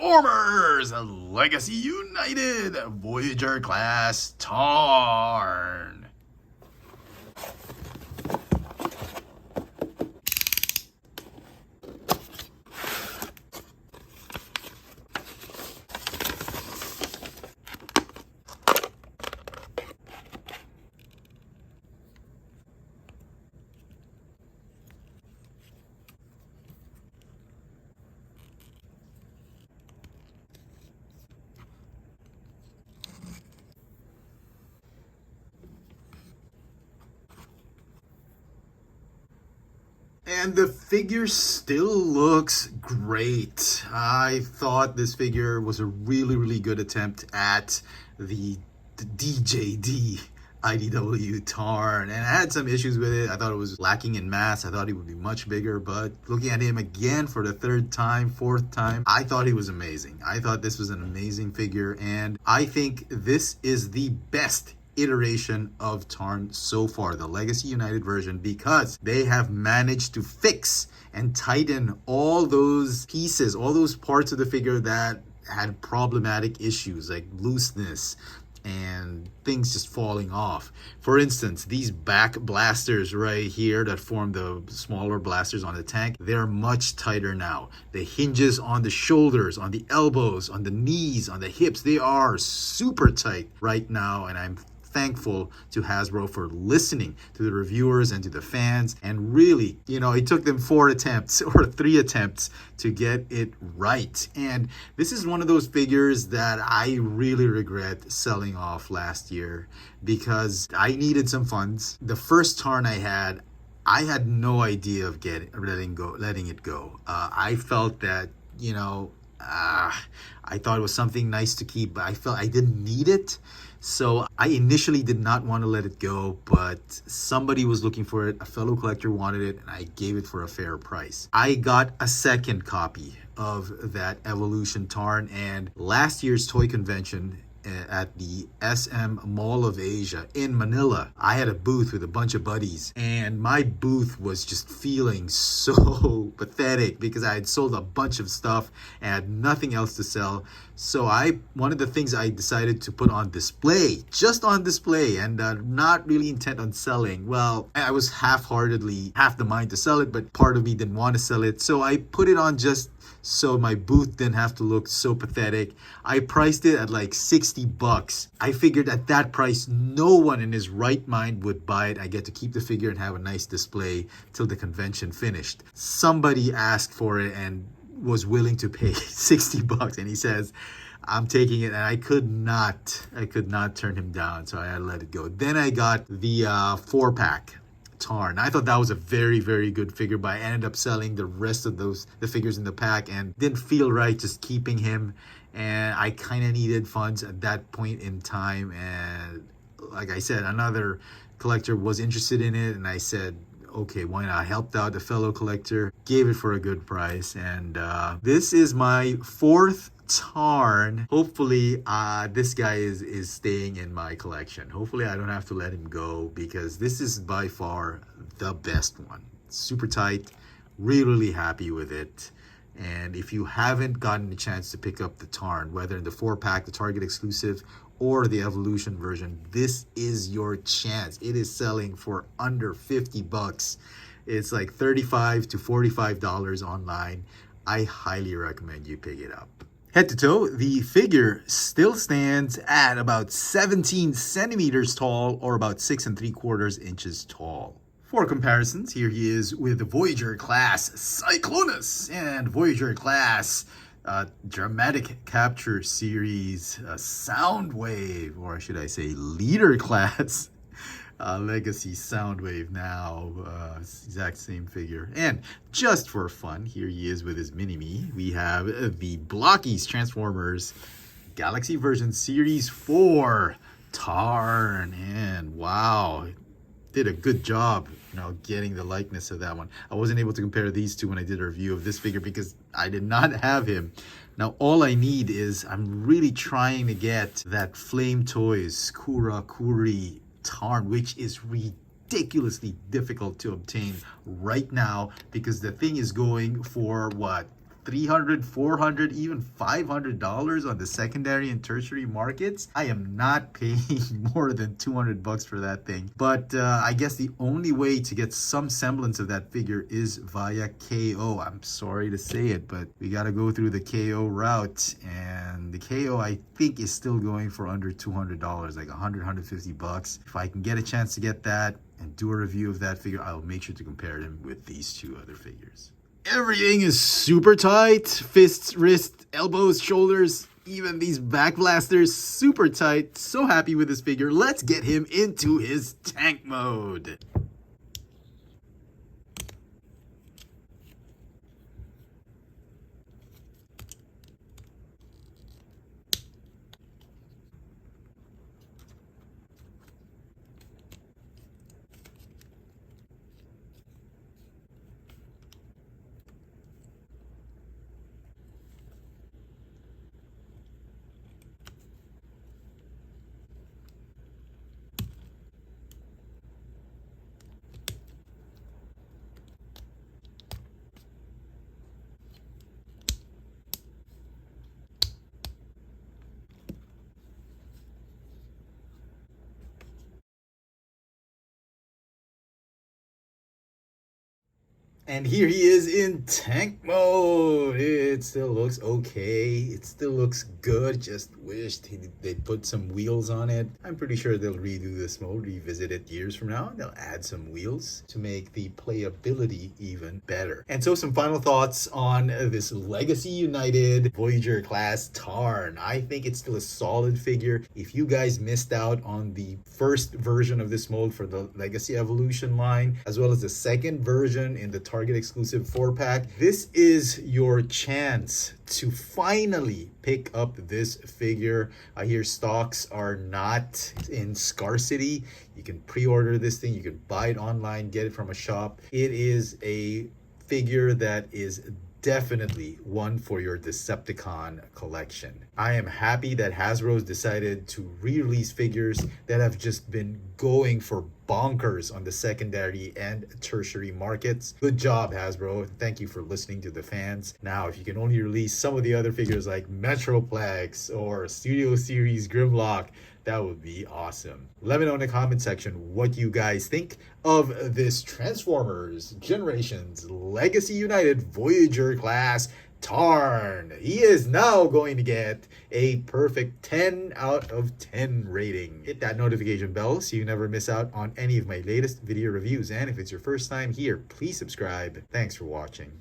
Transformers Legacy United Voyager class Tarn. And the figure still looks great. I thought this figure was a really good attempt at the DJD IDW Tarn, and I had some issues with it. I thought it was lacking in mass. I thought he would be much bigger, but looking at him again for the third time, fourth time, I thought he was amazing. I thought this was an amazing figure, and I think this is the best iteration of Tarn so far, the Legacy United version, because they have managed to fix and tighten all those pieces, all those parts of the figure that had problematic issues like looseness and things just falling off. For instance, these back blasters right here that form the smaller blasters on the tank, they're much tighter now. The hinges on the shoulders, on the elbows, on the knees, on the hips, they are super tight right now, and I'm thankful to Hasbro for listening to the reviewers and to the fans, and really, it took them 4 attempts or 3 attempts to get it right. And this is one of those figures that I really regret selling off last year because I needed some funds. The first Tarn I had no idea of letting it go. I felt that, I thought it was something nice to keep, but I felt I didn't need it. So I initially did not want to let it go, but somebody was looking for it. A fellow collector wanted it, and I gave it for a fair price. I got a second copy of that Evolution Tarn, and last year's toy convention at the SM Mall of Asia in Manila, I had a booth with a bunch of buddies, and my booth was just feeling so pathetic because I had sold a bunch of stuff and had nothing else to sell. So one of the things I decided to put on display, just on display, and not really intent on selling. Well, I was half the mind to sell it, but part of me didn't want to sell it. So I put it on just so my booth didn't have to look so pathetic. I priced it at like $60. I figured at that price, no one in his right mind would buy it. I get to keep the figure and have a nice display till the convention finished. Somebody asked for it and was willing to pay $60, and he says, I'm taking it, and I could not turn him down, so I had to let it go. Then I got the 4-pack Tarn. I thought that was a very good figure, but I ended up selling the rest of the figures in the pack and didn't feel right just keeping him, and I kind of needed funds at that point in time. And like I said, another collector was interested in it, and I said, okay, why not? I helped out the fellow collector, gave it for a good price, and this is my 4th Tarn. Hopefully this guy is staying in my collection. Hopefully I don't have to let him go, because this is by far the best one. Super tight, really happy with it. And if you haven't gotten a chance to pick up the Tarn, whether in the 4-pack, the Target exclusive, or the Evolution version, this is your chance. It is selling for under $50. It's like $35 to $45 online. I highly recommend you pick it up. Head to toe, the figure still stands at about 17 centimeters tall, or about 6 3/4 inches tall. For comparisons, here he is with the Voyager class Cyclonus and Voyager class Dramatic Capture Series Soundwave, or should I say Leader class Legacy Soundwave now, exact same figure. And just for fun, here he is with his mini-me. We have the Blockies Transformers Galaxy version Series 4 Tarn, and wow, did a good job getting the likeness of that one. I wasn't able to compare these two when I did a review of this figure because I did not have him. Now all I need is, I'm really trying to get that Flame Toys Kura Kuri Tarn, which is ridiculously difficult to obtain right now because the thing is going for what, $300, $400, even $500 on the secondary and tertiary markets. I am not paying more than $200 for that thing. But I guess the only way to get some semblance of that figure is via KO. I'm sorry to say it, but we got to go through the KO route. And the KO, I think, is still going for under $200, like $100, $150. If I can get a chance to get that and do a review of that figure, I'll make sure to compare them with these two other figures. Everything is super tight. Fists, wrists, elbows, shoulders, even these back blasters, super tight. So happy with this figure. Let's get him into his tank mode. And here he is in tank mode. It still looks okay. It still looks good. Just wished they'd put some wheels on it. I'm pretty sure they'll redo this mode, revisit it years from now. They'll add some wheels to make the playability even better. And so some final thoughts on this Legacy United Voyager class Tarn. I think it's still a solid figure. If you guys missed out on the first version of this mold for the Legacy Evolution line, as well as the second version in the Target exclusive 4-pack, this is your chance to finally pick up this figure. I hear stocks are not in scarcity. You can pre-order this thing, you can buy it online, get it from a shop. It is a figure that is definitely one for your Decepticon collection. I am happy that Hasbro's decided to re-release figures that have just been going for bonkers on the secondary and tertiary markets. Good job, Hasbro. Thank you for listening to the fans. Now, if you can only release some of the other figures like Metroplex or Studio Series Grimlock, that would be awesome. Let me know in the comment section what you guys think of this Transformers Generations Legacy United Voyager class Tarn. He is now going to get a perfect 10 out of 10 rating. Hit that notification bell so you never miss out on any of my latest video reviews. And if it's your first time here, please subscribe. Thanks for watching.